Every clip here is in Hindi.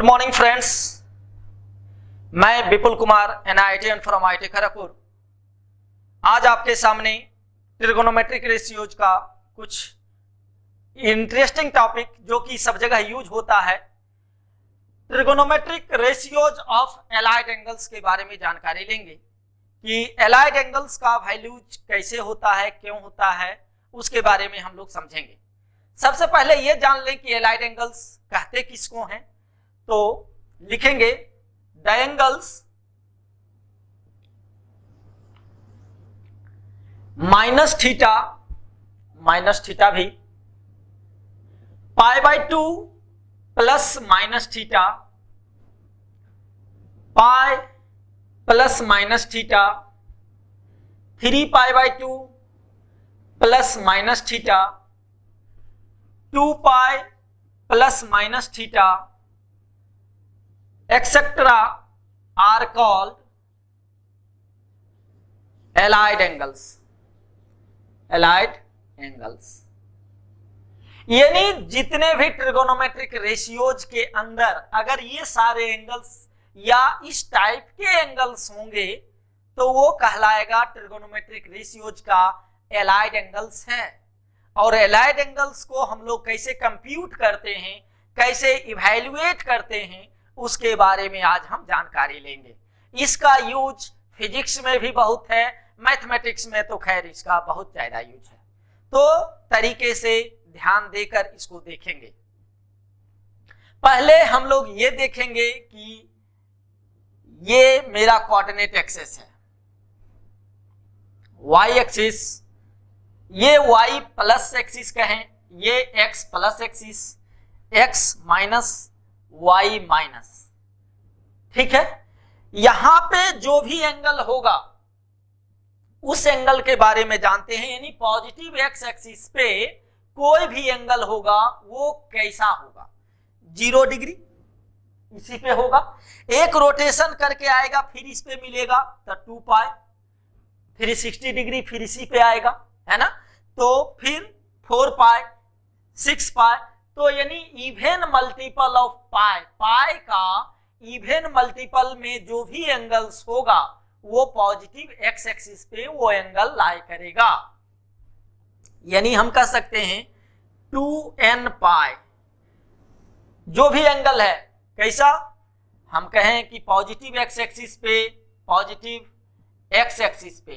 गुड मॉर्निंग फ्रेंड्स, मैं Vipul Kumar NIITian from IIT Kharagpur आज आपके सामने ट्रिगोनोमेट्रिक रेशियोज का कुछ इंटरेस्टिंग टॉपिक जो कि सब जगह यूज होता है, trigonometric ratios of allied angles के बारे में जानकारी लेंगे कि एलाइड एंगल्स का वैल्यूज कैसे होता है, क्यों होता है, उसके बारे में हम लोग समझेंगे। सबसे पहले ये जान लें कि एलाइड एंगल्स कहते किसको हैं, तो लिखेंगे द एंगल्स माइनस थीटा भी, π/2 plus minus theta, pi plus minus theta, 3π/2 plus minus theta, 2π plus minus theta, etcetera are called allied angles. यानी जितने भी ट्रिगोनोमेट्रिक रेशियोज के अंदर अगर ये सारे एंगल्स या इस टाइप के एंगल्स होंगे तो वो कहलाएगा ट्रिगोनोमेट्रिक रेशियोज का एलाइड एंगल्स है। और एलाइड एंगल्स को हम लोग कैसे कंप्यूट करते हैं, कैसे इवैल्यूएट करते हैं, उसके बारे में आज हम जानकारी लेंगे। इसका यूज फिजिक्स में भी बहुत है, मैथमेटिक्स में तो खैर इसका बहुत ज्यादा यूज है, तो तरीके से ध्यान देकर इसको देखेंगे। पहले हम लोग ये देखेंगे कि ये मेरा कोऑर्डिनेट एक्सिस है, वाई एक्सिस, ये y प्लस एक्सिस कहें, ये x plus axis, x minus y minus, ठीक है। यहां पे जो भी एंगल होगा उस एंगल के बारे में जानते हैं, यानी पॉजिटिव x एक्सिस पे कोई भी एंगल होगा वो कैसा होगा, 0 डिग्री इसी पे होगा, एक रोटेशन करके आएगा फिर इस पे मिलेगा तो 2π, 360 डिग्री फिर इसी पे आएगा, है ना, तो फिर 4π, 6π, तो यानी इवन मल्टीपल ऑफ पाई का इवन मल्टीपल में जो भी एंगल्स होगा वो पॉजिटिव x एक्सिस पे वो एंगल लाई करेगा। यानी हम कह सकते हैं 2nπ जो भी एंगल है कैसा, हम कहें कि पॉजिटिव x एक्सिस पे, पॉजिटिव x एक्सिस पे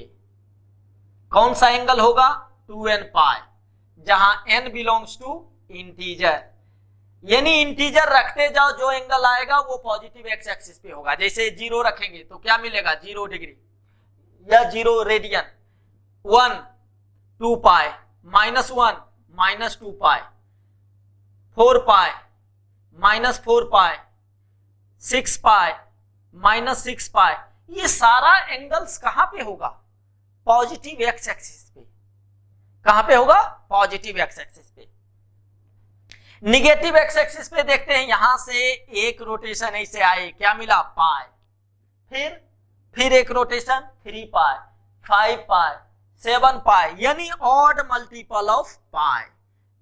कौन सा एंगल होगा, 2nπ, जहां n बिलोंग्स टू इंटीजर, यानी इंटीजर रखते जाओ, जो एंगल आएगा वो पॉजिटिव x एक्सिस पे होगा। जैसे 0 रखेंगे तो क्या मिलेगा, 0 डिग्री या 0 रेडियन, 1 2π, -1 -2π, 4π -4π, 6π -6π, ये सारा एंगल्स कहां पे होगा, पॉजिटिव x एक्सिस पे। कहां पे होगा, पॉजिटिव x एक्सिस पे। निगेटिव x एक्सिस पे देखते हैं, यहां से एक रोटेशन ऐसे आए, क्या मिला, पाई, फिर एक रोटेशन 3π, 5π, 7π, यानी ऑड मल्टीपल ऑफ पाई,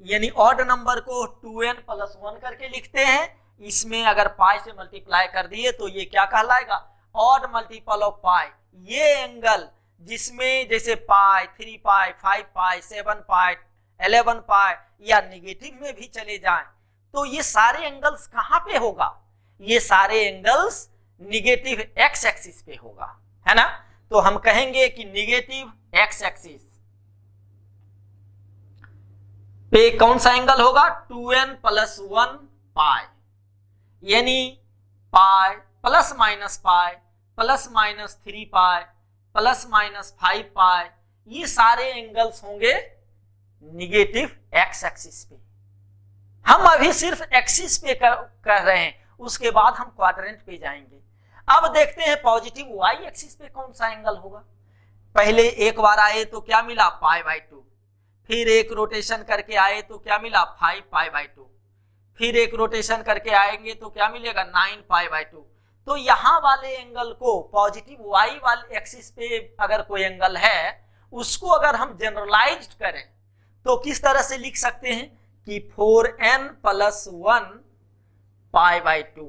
यानी ऑड नंबर को 2n+1 करके लिखते हैं, इसमें अगर पाई से मल्टीप्लाई कर दिए तो ये क्या कहलाएगा, ऑड मल्टीपल ऑफ पाई। ये एंगल जिसमें जैसे पाई, 3π, 5π, 7π, 11π या निगेटिव में भी चले जाएं, तो ये सारे एंगल्स कहां पे होगा, ये सारे एंगल्स निगेटिव x एक्सिस पे होगा, है ना। तो हम कहेंगे कि निगेटिव x एक्सिस पे कौन सा एंगल होगा, 2n+1π, यानी pi plus minus pi plus minus 3π plus minus 5π, ये सारे एंगल्स होंगे निगेटिव x एक्सिस पे। हम अभी सिर्फ एक्सिस पे कर रहे हैं, उसके बाद हम क्वाड्रेंट पे जाएंगे। अब देखते हैं पॉजिटिव y एक्सिस पे कौन सा एंगल होगा। पहले एक बार आए तो क्या मिला, π/2, फिर एक रोटेशन करके आए तो क्या मिला, 5π/2, फिर एक रोटेशन करके आएंगे तो क्या मिलेगा, 9π/2। तो यहां वाले एंगल को, पॉजिटिव y वाले एक्सिस पे अगर कोई एंगल है, उसको अगर हम जनरलाइज्ड करें तो किस तरह से लिख सकते हैं कि 4n+1π/2,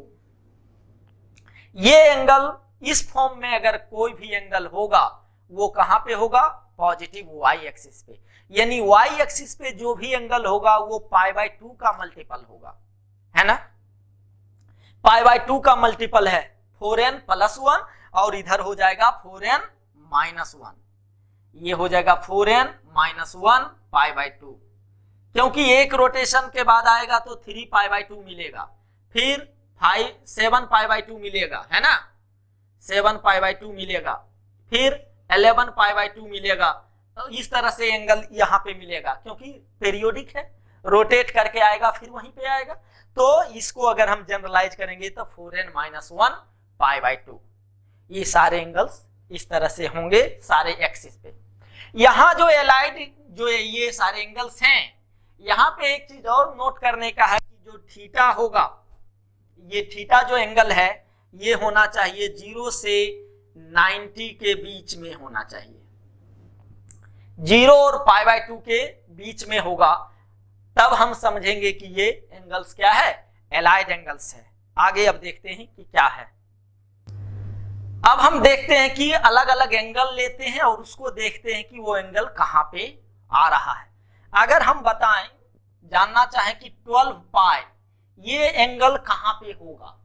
ये एंगल इस फॉर्म में अगर कोई भी एंगल होगा वो कहां पे होगा, पॉजिटिव वाई एक्सिस पे, यानी वाई एक्सिस पे जो भी एंगल होगा वो π/2 का मल्टीपल होगा, है ना। π/2 का मल्टीपल है 4n + 1 और इधर हो जाएगा 4n - 1, ये हो जाएगा 4n - 1 π/2, क्योंकि एक रोटेशन के बाद आएगा तो 3 π/2 मिलेगा, फिर 7 π/2 मिलेगा, है ना, 7 π/2 मिलेगा, फिर 11 π/2 मिलेगा। तो इस तरह से एंगल यहाँ पे मिलेगा, क्योंकि पीरियोडिक है, रोटेट करके आएगा फिर वहीं पे आएगा। तो इसको अगर हम जनरलाइज करेंगे तो 4n - 1 π/2, ये सारे एंगल्स इस तरह से होंगे सारे एक्सिस पे। यहाँ जो एलाइड जो ये सारे एंगल्स हैं, यहाँ पे एक चीज और नोट करने का है कि जो थीटा होगा, ये थीटा जो एंगल है ये होना चाहिए 0 से 90 के बीच में होना चाहिए, 0 और π/2 के बीच में होगा, तब हम समझेंगे कि ये एंगल्स क्या है, एलाइड एंगल्स है। आगे अब देखते हैं कि क्या है। अब हम देखते हैं कि अलग अलग एंगल लेते हैं और उसको देखते हैं कि वो एंगल कहां पे आ रहा है। अगर हम बताएं, जानना चाहें कि 12π ये एंगल कहां पे होगा,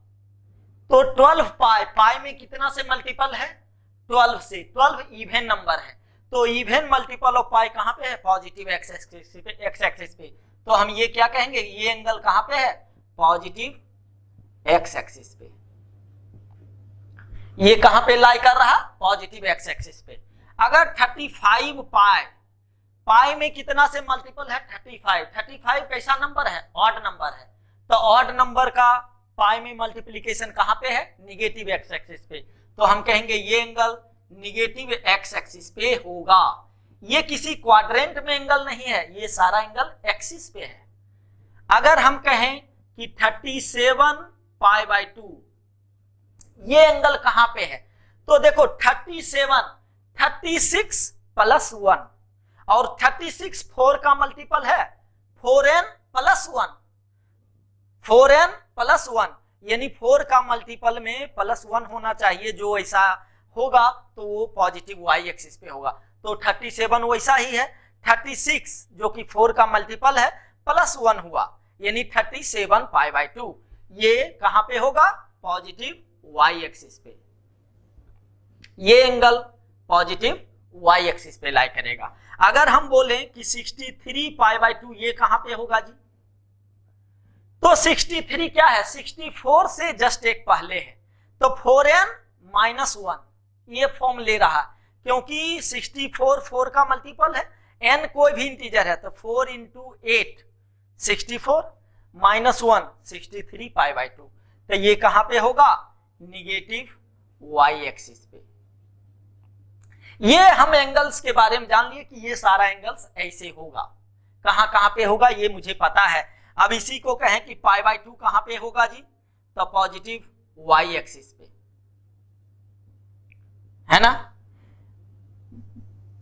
तो 12π में कितना से मल्टीपल है, 12 से, 12 इवन नंबर है, तो इवन मल्टीपल ऑफ पाई कहां पे है, पॉजिटिव एक्स एक्सिस पे। तो हम ये क्या कहेंगे, ये एंगल कहां पे है, पॉजिटिव एक्स एक्सिस पे, ये कहां पे लाई कर रहा, पॉजिटिव एक्स एक्सिस पे। अगर 35π, पाई में कितना से मल्टीपल है, 35, 35 कैसा नंबर है, ऑड नंबर है, तो ऑड नंबर का पाई में मल्टीप्लीकेशन कहां पे है, निगेटिव एक्स एक्सिस पे, तो हम कहेंगे ये एंगल निगेटिव एक्स एक्सिस पे होगा। ये किसी क्वाड्रेंट में एंगल नहीं है, ये सारा एंगल एक्सिस पे है। अगर हम कहें कि 37π/2 ये एंगल कहां पे है, तो देखो 37, 36 + 1 और 36 4 का मल्टीपल है, 4n + 1, 4n + 1, यानी 4 का मल्टीपल में +1 होना चाहिए, जो ऐसा होगा तो वो पॉजिटिव वाई एक्सिस पे होगा। तो 37 वैसा ही है, 36 जो कि 4 का मल्टीपल है +1 हुआ, यानी 37π/2 ये कहां पे होगा, पॉजिटिव वाई एक्सिस पे, ये एंगल पॉजिटिव वाई एक्सिस पे लाई करेगा। अगर हम बोलें कि 63π/2 ये कहां पे होगा जी, तो 63 क्या है, 64 से जस्ट एक पहले है, तो 4n - 1 ये फॉर्म ले रहा, क्योंकि 64 4 का मल्टीपल है, n कोई भी इंटीजर है, तो 4 × 8 64 - 1 63π/2, तो ये कहां पे होगा, निगेटिव वाई एक्सिस पे। ये हम एंगल्स के बारे में जान लिए कि ये सारा एंगल्स ऐसे होगा, कहां कहां पे होगा ये मुझे पता है। अब इसी को कहें कि π/2 कहां पे होगा जी, तो पॉजिटिव वाई एक्सिस पे, है ना।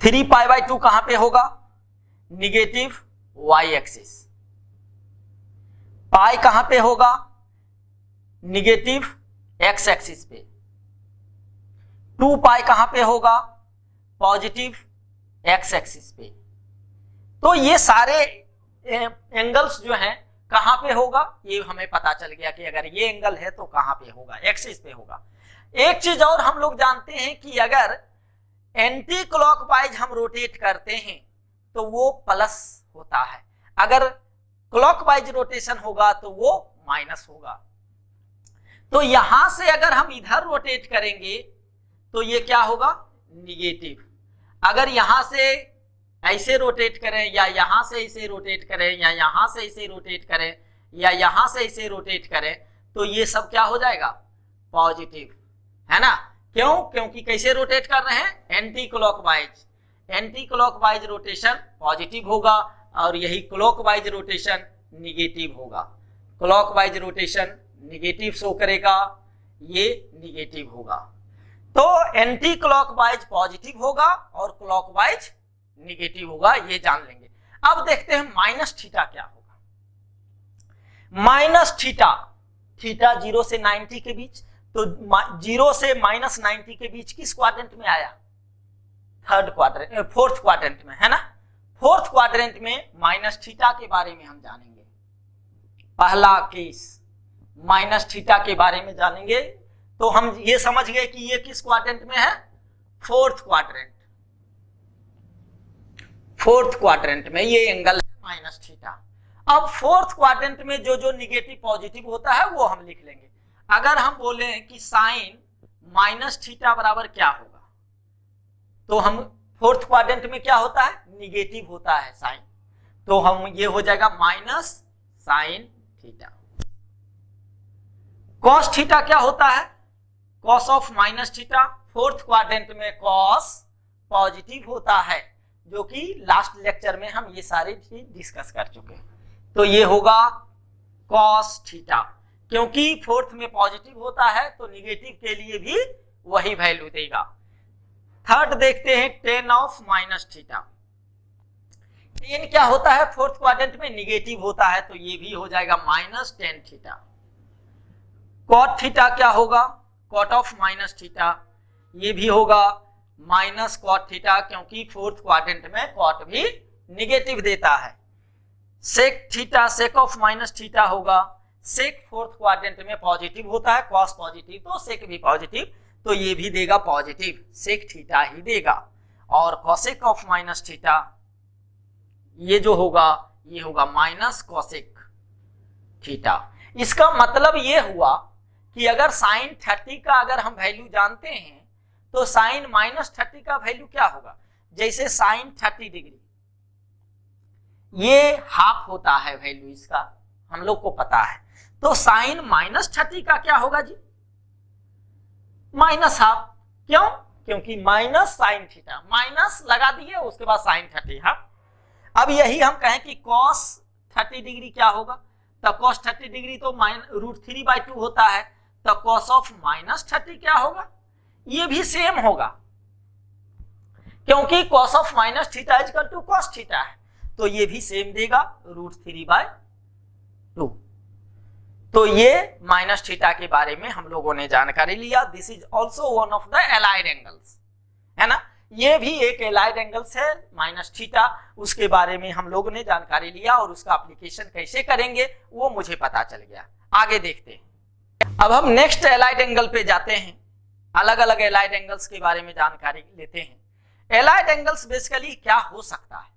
3π/2 कहां पे होगा, निगेटिव वाई एक्सिस। पाई कहां पे होगा, निगेटिव एक्स एक्सिस पे। 2π कहां पे होगा, पॉजिटिव एक्स एक्सिस पे। तो ये सारे एंगल्स जो हैं कहां पे होगा, ये हमें पता चल गया कि अगर ये एंगल है तो कहां पे होगा, एक्सिस पे होगा। एक चीज और हम लोग जानते हैं कि अगर एंटी क्लॉकवाइज हम रोटेट करते हैं तो वो प्लस होता है, अगर क्लॉकवाइज रोटेशन होगा तो वो माइनस होगा। तो यहां से अगर हम इधर रोटेट करेंगे तो ये क्या होगा, निगेटिव। अगर यहां से ऐसे रोटेट करें या यहां से ऐसे रोटेट करें या यहां से ऐसे रोटेट करें या यहां से ऐसे रोटेट करें तो ये सब क्या हो जाएगा, पॉजिटिव, है ना। क्यों, क्योंकि कैसे रोटेट कर रहे हैं, anti clockwise. Anti clockwise rotation positive होगा और यही क्लॉकवाइज रोटेशन निगेटिव होगा। क्लॉकवाइज रोटेशन निगेटिव शो करेगा, ये निगेटिव होगा। तो एंटी क्लॉकवाइज पॉजिटिव होगा और क्लॉकवाइज निगेटिव होगा, ये जान लेंगे। अब देखते हैं माइनस थीटा क्या होगा। माइनस थीटा, थीटा 0 से 90 के बीच, तो 0 से -90 के बीच किस क्वाड्रेंट में आया? फोर्थ क्वाड्रेंट में, है ना। फोर्थ क्वाड्रेंट में -θ के बारे में हम जानेंगे। पहला केस -θ के बारे में जानेंगे, तो हम ये समझ गए कि ये किस क्वाड्रेंट में है? Fourth quadrant. फोर्थ क्वाड्रेंट में ये एंगल है -θ। अब फोर्थ क्वाड्रेंट में जो जो निगेटिव पॉजिटिव होता है वो हम लिख लेंगे। अगर हम बोले कि साइन -θ बराबर क्या होगा, तो हम फोर्थ क्वाड्रेंट में क्या होता है? निगेटिव होता है साइन, तो हम ये हो जाएगा -sin θ। cos θ क्या होता है? cos of -θ। फोर्थ क्वाड्रेंट में cos पॉजिटिव होता है, जो कि लास्ट लेक्चर में हम ये सारी चीज डिस्कस कर चुके हैं। तो ये होगा cos θ, क्योंकि फोर्थ में पॉजिटिव होता है तो निगेटिव के लिए भी वही वैल्यू देगा। थर्ड देखते हैं tan ऑफ -θ। tan क्या होता है? फोर्थ क्वाड्रेंट में निगेटिव होता है, तो ये भी हो जाएगा -tan θ। cot θ क्या होगा? cot ऑफ -θ, ये भी होगा -cot θ, क्योंकि फोर्थ क्वाड्रेंट में cot भी निगेटिव देता है। sec θ, sec ऑफ -θ होगा। sec फोर्थ क्वाड्रेंट में पॉजिटिव होता है, cos पॉजिटिव तो sec भी पॉजिटिव, तो ये भी देगा पॉजिटिव, sec θ ही देगा। और cosec ऑफ -θ ये जो होगा ये होगा -cosec θ। इसका मतलब ये हुआ कि अगर sin 30 का अगर हम वैल्यू जानते हैं तो sin -30 का वैल्यू क्या होगा? जैसे sin 30 डिग्री ये हाफ होता है वैल्यू, इसका हम लोग को पता है, तो sin -30 का क्या होगा जी? -हाफ। क्यों? क्योंकि -sin θ, माइनस लगा दिए उसके बाद sin 30 हाफ। अब यही हम कहें कि cos 30 डिग्री क्या होगा, तो cos 30 डिग्री तो √3/2 होता है, तो cos ऑफ -30 क्या होगा? ये भी सेम होगा, क्योंकि cos of -θ equal to cos θ है, तो ये भी सेम देगा √3/2। तो ये -θ के बारे में हम लोगों ने जानकारी लिया। This is also one of the allied angles, है ना। ये भी एक एलाइड एंगल्स है -θ, उसके बारे में हम लोगों ने जानकारी लिया और उसका एप्लीकेशन कैसे करेंगे वो मुझे पता चल गया। आगे देखते हैं। अब हम नेक्स्ट एलाइड एंगल पे जाते हैं। अलग अलग एलाइड एंगल्स के बारे में जानकारी लेते हैं। एलाइड एंगल्स बेसिकली क्या हो सकता है?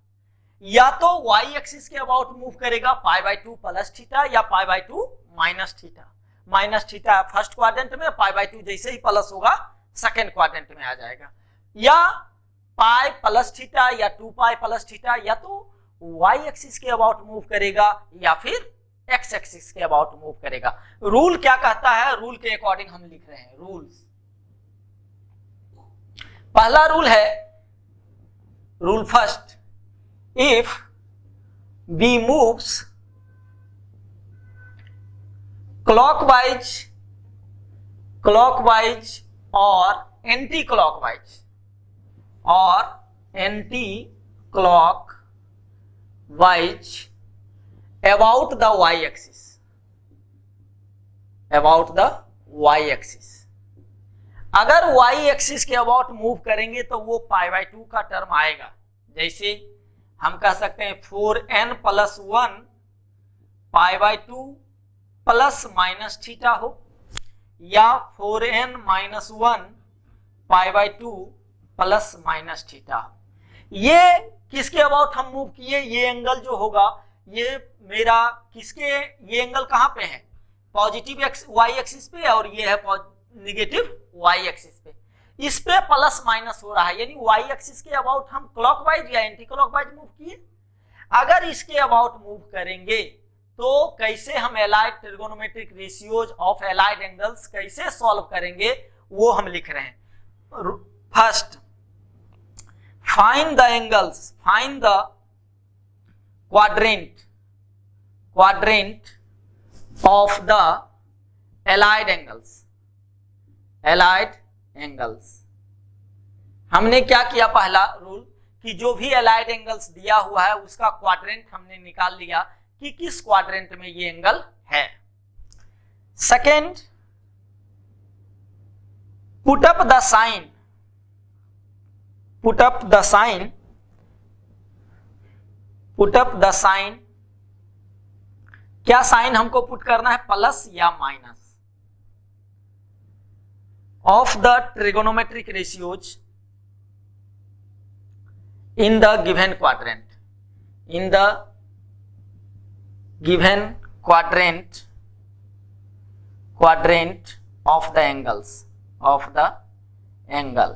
या तो y एक्सिस के अबाउट मूव करेगा π/2 प्लस थीटा या π/2 minus theta. Minus theta first quadrant में, π/2 जैसे ही प्लस होगा सेकेंड क्वाड्रेंट में आ जाएगा। या पाई प्लस थीटा या 2π प्लस थीटा, या तो y एक्सिस के अबाउट मूव करेगा या फिर x एक्सिस के अबाउट मूव करेगा। रूल क्या कहता है? रूल के अकॉर्डिंग हम लिख रहे हैं रूल्स। पहला रूल है, rule first, if b moves clockwise or anti-clockwise about the y axis, अगर y एक्सिस के अबाउट मूव करेंगे तो वो π/2 का टर्म आएगा। जैसे हम कह सकते हैं 4n + 1 π/2 प्लस माइनस थीटा हो, या 4n - 1 π/2 प्लस माइनस थीटा हो। ये किसके अबाउट हम मूव किए? ये एंगल जो होगा ये मेरा किसके, ये एंगल कहाँ पे है? पॉजिटिव y एक्सिस पे, और ये है निगेटिव y एक्सिस पे। इस पे प्लस माइनस हो रहा है, यानी y एक्सिस के अबाउट हम क्लॉकवाइज या एंटी क्लॉकवाइज मूव किए। अगर इसके अबाउट मूव करेंगे तो कैसे हम allied trigonometric ratios of allied angles कैसे सॉल्व करेंगे वो हम लिख रहे हैं। First, find the angles, find the quadrant of the allied angles। हमने क्या किया? पहला रूल कि जो भी एलाइड एंगल्स दिया हुआ है उसका क्वाड्रेंट हमने निकाल लिया कि किस क्वाड्रेंट में ये एंगल है। Second, put up the sign, put up the sign, put up the sign, क्या साइन हमको पुट करना है, प्लस या minus, of the trigonometric ratios in the given quadrant, in the given quadrant of the angles, of the angle,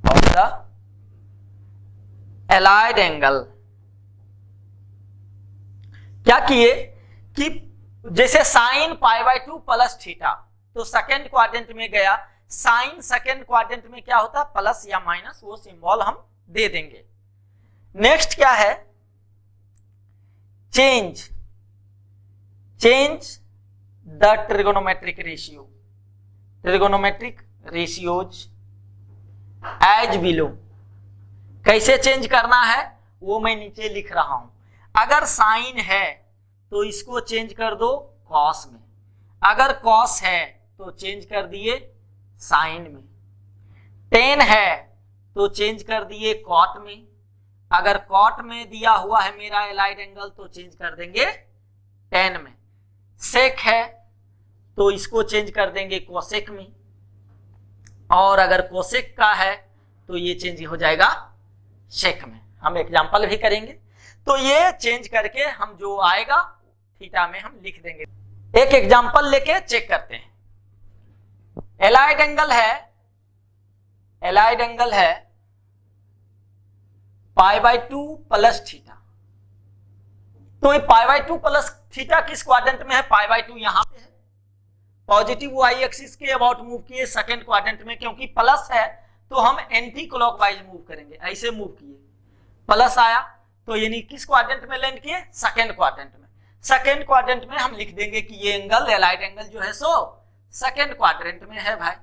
of the allied angle। क्या किए कि जैसे sine pi by 2 plus theta, तो सेकेंड क्वाड्रेंट में गया, साइन सेकेंड क्वाड्रेंट में क्या होता है, प्लस या माइनस, वो सिंबल हम दे देंगे। नेक्स्ट क्या है, change, change the trigonometric ratio, trigonometric ratios as below. कैसे चेंज करना है वो मैं नीचे लिख रहा हूं। अगर साइन है तो इसको चेंज कर दो कॉस में, अगर कॉस है तो चेंज कर दिए साइन में, टेन है तो चेंज कर दिए कॉट में, अगर कॉट में दिया हुआ है मेरा एलाइड एंगल तो चेंज कर देंगे टेन में, सेक है तो इसको चेंज कर देंगे कोसेक में, और अगर कोसेक का है तो ये चेंज हो जाएगा सेक में। हम एग्जांपल भी करेंगे, तो ये चेंज करके हम जो आएगा थीटा में हम लिख देंगे। एक एग्जांपल लेके चेक करते हैं। एलाइड एंगल है, एलाइड एंगल है पाई बाई 2 प्लस थीटा, तो ये पाई बाई 2 प्लस थीटा किस क्वाड्रेंट में है, पाई बाई 2 यहां पे है, पॉजिटिव वाई एक्सिस के अबाउट मूव किए सेकंड क्वाड्रेंट में, क्योंकि प्लस है तो हम एंटी क्लॉकवाइज मूव करेंगे, ऐसे मूव किए प्लस आया तो यानी किस क्वाड्रेंट में लैंड किए, सेकंड क्वाड्रेंट में। सेकंड क्वाड्रेंट में हम लिख देंगे कि ये एंगल एलाइड एंगल जो है सो सेकंड क्वाड्रेंट में है भाई,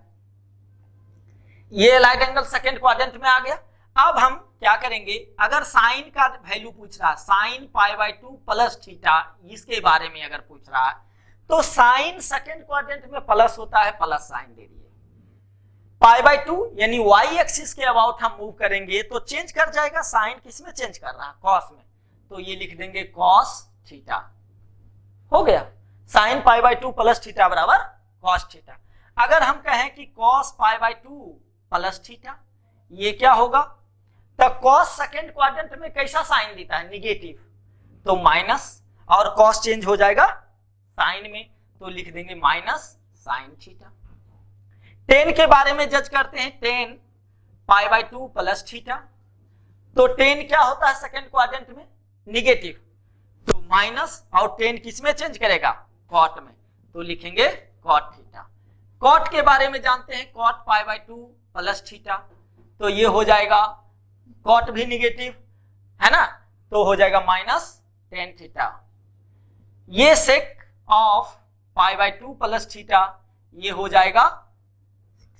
ये एलाइड एंगल सेकंड क्वाड्रेंट में आ गया। अब हम क्या करेंगे, अगर साइन का वैल्यू पूछ रहा है, sine pi by 2 plus theta, इसके बारे में अगर पूछ रहा है तो साइन सेकंड क्वाड्रेंट में प्लस होता है, प्लस साइन दे दिए, पाई बाई 2 यानी वाई एक्सिस के अबाउट हम मूव करेंगे तो चेंज कर जाएगा, साइन किस में चेंज कर रहा है, कॉस में, तो ये लिख देंगे कॉस थीटा, हो गया। Sine pi by 2 plus theta बराबर कॉस थीटा। अगर हम कहें कि cos pi by 2 plus theta, ये क्या होगा, तो कॉस सेकंड क्वाड्रेंट में कैसा साइन देता है, निगेटिव, तो माइनस, और कॉस चेंज हो जाएगा साइन में, तो लिख देंगे माइनस साइन थीटा। टेन के बारे में जज करते हैं, ten pi by 2 plus theta, तो टेन क्या होता है सेकंड क्वाड्रेंट में, निगेटिव, तो माइनस, और टेन किस में चेंज करेगा, कॉट में, तो लिखेंगे कॉट थीटा। कॉट के बारे में जानते हैं, cot pi by 2 plus theta, तो ये हो जाएगा कॉट भी निगेटिव है ना, तो हो जाएगा माइनस टेन थीटा। ये sec of pi by 2 plus theta, ये हो जाएगा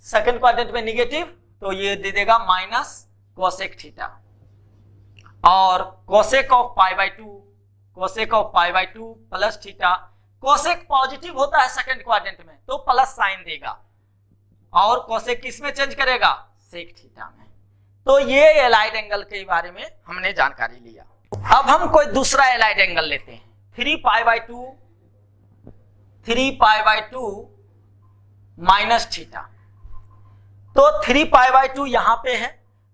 सेकंड क्वाड्रेंट में निगेटिव, तो ये दे देगा माइनस कोसेक थीटा, और cosec of pi by 2, cosec of pi by 2 plus theta, cosec positive होता है सेकंड क्वाड्रेंट में तो प्लस साइन देगा, और कोसेक किस में चेंज करेगा, सेक थीटा में। तो ये एलाइड एंगल के बारे में हमने जानकारी लिया। अब हम कोई दूसरा एलाइड एंगल लेते हैं, 3 pi by 2, 3 pi by 2 minus theta, तो 3 पाई बाई 2 यहां पे है,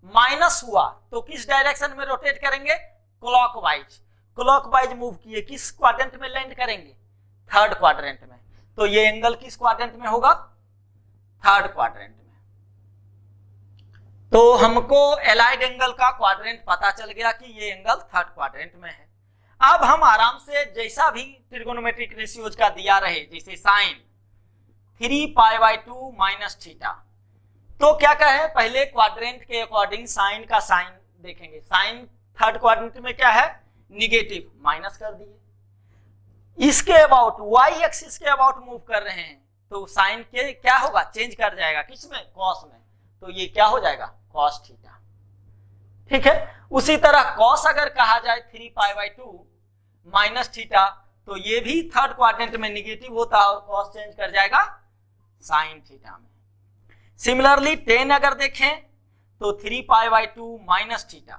माइनस हुआ तो किस डायरेक्शन में रोटेट करेंगे, क्लॉकवाइज, क्लॉकवाइज मूव किए, किस क्वाड्रेंट में लैंड करेंगे, थर्ड क्वाड्रेंट में, तो ये एंगल किस क्वाड्रेंट में होगा, थर्ड क्वाड्रेंट में। तो हमको एलाइड एंगल का क्वाड्रेंट पता चल गया कि ये एंगल थर्ड क्वाड्रेंट में है। अब हम आराम से जैसा भी ट्रिगोनोमेट्रिक रेशियोज का दिया रहे, जैसे sine 3 pi by 2 minus theta, तो क्या कहे, पहले क्वाड्रेंट के अकॉर्डिंग साइन का साइन देखेंगे, साइन थर्ड क्वाड्रेंट में क्या है, निगेटिव, माइनस कर दिए, इसके अबाउट वाई एक्सिस के अबाउट मूव कर रहे हैं तो साइन के क्या होगा, चेंज कर जाएगा, किसमें, कॉस में, तो ये क्या हो जाएगा, कॉस थीटा। ठीक है, उसी तरह कॉस अगर कहा जाए 3 पाई बाई 2 माइनस थीटा, तो ये भी थर्ड क्वाड्रेंट में निगेटिव होता है और कॉस चेंज कर जाएगा साइन थीटा में। सिमिलरली 10 अगर देखें तो 3π/2 माइनस थीटा,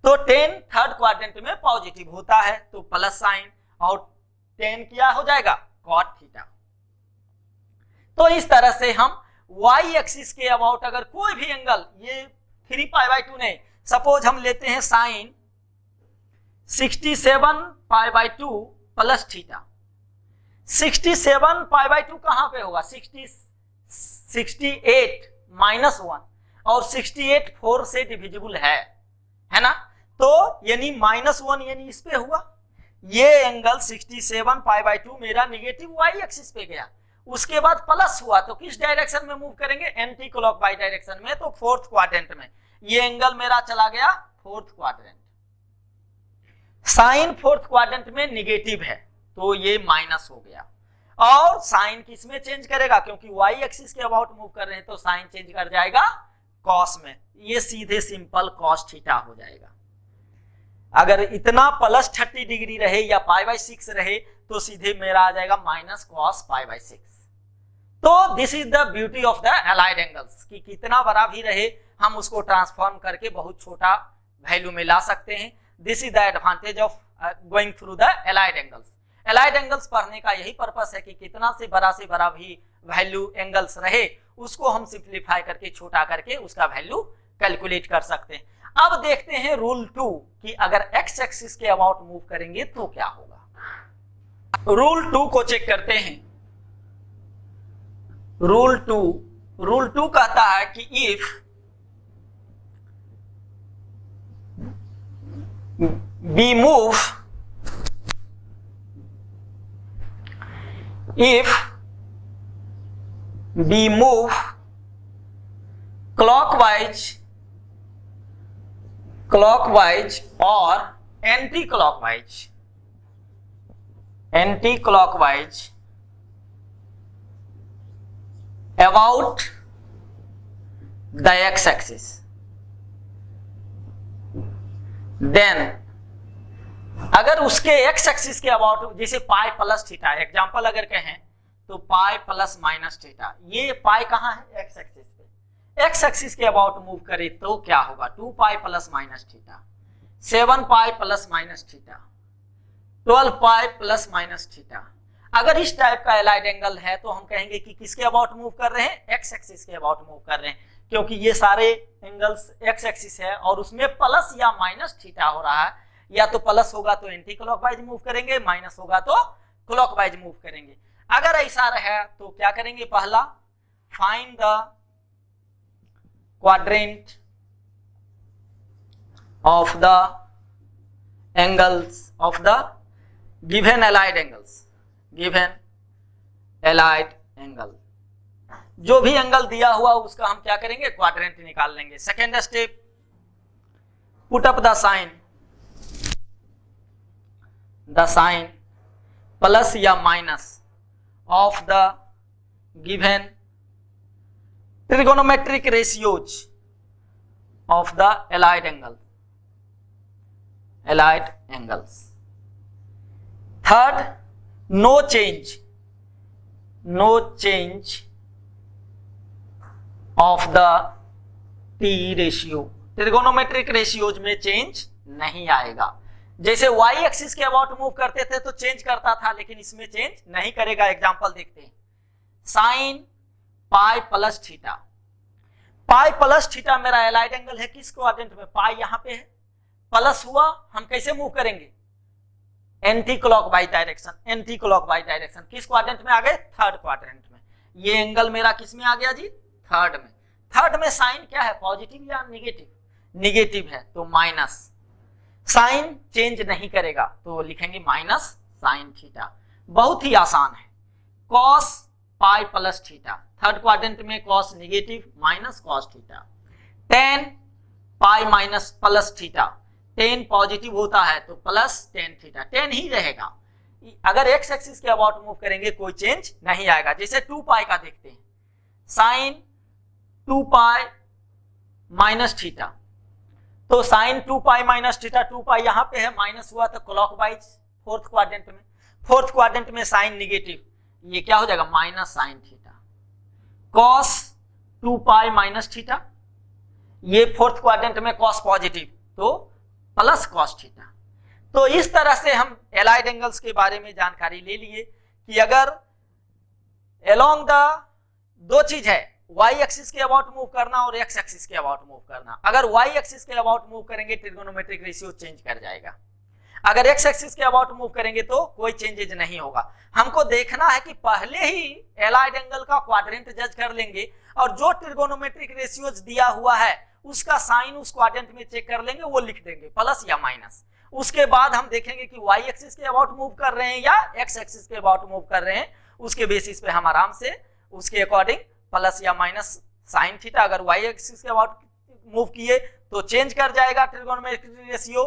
तो 10 थर्ड क्वाड्रेंट में पॉजिटिव होता है तो प्लस साइन, और 10 क्या हो जाएगा कॉट थीटा। तो इस तरह से हम y एक्सिस के अबाउट अगर कोई भी एंगल, ये 3π/2 नहीं, सपोज हम लेते हैं साइन 67π/2 प्लस थीटा। 67π/2 कहां पे होगा, 68 माइनस 1, और 68 4 से डिविजिबल है ना, तो यानी -1 यानी इस पे हुआ। ये एंगल 67π/2 मेरा निगेटिव y एक्सिस पे गया, उसके बाद प्लस हुआ तो किस डायरेक्शन में मूव करेंगे, एंटी क्लॉकवाइज डायरेक्शन में, तो फोर्थ क्वाड्रेंट में। ये एंगल मेरा चला गया fourth quadrant. Sine fourth quadrant में निगेटिव है तो ये माइनस हो गया, और साइन किस में चेंज करेगा, क्योंकि y एक्सिस के अबाउट मूव कर रहे हैं तो साइन चेंज कर जाएगा कॉस में, ये सीधे सिंपल कॉस थीटा हो जाएगा। अगर इतना प्लस 30 डिग्री रहे या π/6 रहे तो सीधे मेरा आ जाएगा माइनस कॉस π/6। तो this is the beauty of the allied angles, कि कितना बड़ा भी रहे हम उसको ट्रांसफॉर्म करके बहुत छोटा वैल्यू में ला सकते हैं। This is the advantage of going through the allied angles. Allied angles पढ़ने का यही पर्पस है कि कितना से बड़ा भी वैल्यू एंगल्स रहे उसको हम सिंप्लीफाई करके छोटा करके उसका वैल्यू कैलकुलेट कर सकते हैं। अब देखते हैं रूल 2 कि अगर x एक्सिस के अबाउट मूव करेंगे तो क्या होगा। रूल 2 को चेक करते हैं। रूल 2 कहता है कि if we move clockwise or anti-clockwise about the x-axis, then अगर उसके x एक्सिस के अबाउट, जैसे पाई प्लस थीटा, एग्जांपल अगर कहें तो पाई प्लस माइनस थीटा, ये पाई कहाँ है x एक्सिस पे, x एक्सिस के अबाउट मूव करे तो क्या होगा, 2π plus minus theta, 7π plus minus theta, 12π plus minus theta. अगर इस टाइप का एलाइड एंगल है तो हम कहेंगे कि किसके अबाउट मूव कर रहे हैं, x एक्सिस के अबाउट मूव कर रहे हैं, क्योंकि ये सारे एंगल्स x एक्सिस है और उसमें प्लस या माइनस थीटा हो रहा है। या तो प्लस होगा तो एंटी क्लॉकवाइज मूव करेंगे, माइनस होगा तो क्लॉकवाइज मूव करेंगे। अगर ऐसा रहा तो क्या करेंगे, पहला find the quadrant of the angles of the given allied angles, given allied angle, जो भी एंगल दिया हुआ उसका हम क्या करेंगे, क्वाड्रेंट निकाल लेंगे। Second step, put up the sign plus या minus of the given trigonometric ratios of the allied angles. Third, no change of the T ratio, trigonometric ratios में चेंज नहीं आएगा। जैसे y एक्सिस के अबाउट मूव करते थे तो चेंज करता था, लेकिन इसमें चेंज नहीं करेगा। एग्जांपल देखते हैं, sine pi plus theta, pi plus theta मेरा एलाइड एंगल है किस क्वाड्रेंट में, पाई यहां पे है, प्लस हुआ, हम कैसे मूव करेंगे, एंटी क्लॉकवाइज डायरेक्शन। किस क्वाड्रेंट में आ गए, थर्ड क्वाड्रेंट में। ये एंगल मेरा किस में आ गया जी, थर्ड में। थर्ड में साइन क्या है, पॉजिटिव या निगेटिव, निगेटिव है तो माइनस, साइन चेंज नहीं करेगा तो लिखेंगे माइनस साइन थीटा। बहुत ही आसान है। Cos pi plus theta, third quadrant में cos negative, minus cos theta. Tan pi minus plus theta, tan positive होता है तो प्लस टेन थीटा, टेन ही रहेगा। अगर एक्स एक्सिस के अबाउट मूव करेंगे कोई चेंज नहीं आएगा। जैसे 2π का देखते हैं, साइन 2π माइनस थीटा, तो साइन 2π माइनस थीटा, 2π यहां पे है, माइनस हुआ तो क्लॉकवाइज फोर्थ क्वाड्रेंट में। फोर्थ क्वाड्रेंट में साइन निगेटिव, ये क्या हो जाएगा, minus sine theta. Cos 2 pi minus theta, ये फोर्थ क्वाड्रेंट में कॉस पॉजिटिव तो प्लस कॉस थीटा। तो इस तरह से हम एलाइड एंगल्स के बारे में जानकारी ले लिए कि अगर अलोंग द दो चीज है, y एक्सिस के अबाउट मूव करना और x एक्सिस के अबाउट मूव करना। अगर y एक्सिस के अबाउट मूव करेंगे ट्रिगोनोमेट्रिक रेशियो चेंज कर जाएगा, अगर x एक्सिस के अबाउट मूव करेंगे तो कोई चेंजेज नहीं होगा। हमको देखना है कि पहले ही एलाइड एंगल का क्वाड्रेंट जज कर लेंगे और जो ट्रिगोनोमेट्रिक रेशियोज दिया हुआ है उसका साइन उस क्वाड्रेंट में चेक कर लेंगे, वो लिख देंगे प्लस या माइनस। उसके बाद हम देखेंगे कि y एक्सिस के अबाउट मूव कर रहे हैं या x एक्सिस के अबाउट मूव कर रहे हैं, उसके बेसिस पे हम आराम से उसके अकॉर्डिंग प्लस या माइनस साइन थीटा, अगर y एक्सिस के अबाउट मूव किए तो चेंज कर जाएगा ट्रिगोनोमेट्रिक रेशियो,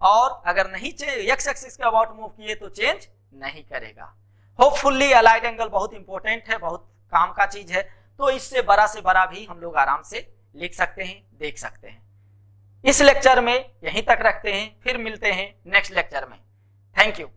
और अगर नहीं x एक्सिस के अबाउट मूव किए तो चेंज नहीं करेगा। होपफुली अलाइड एंगल बहुत इंपॉर्टेंट है, बहुत काम का चीज है, तो इससे बड़ा भी हम लोग आराम से लिख सकते हैं, देख सकते हैं। इस लेक्चर में यहीं तक रखते हैं, फिर मिलते हैं नेक्स्ट लेक्चर में। Thank you.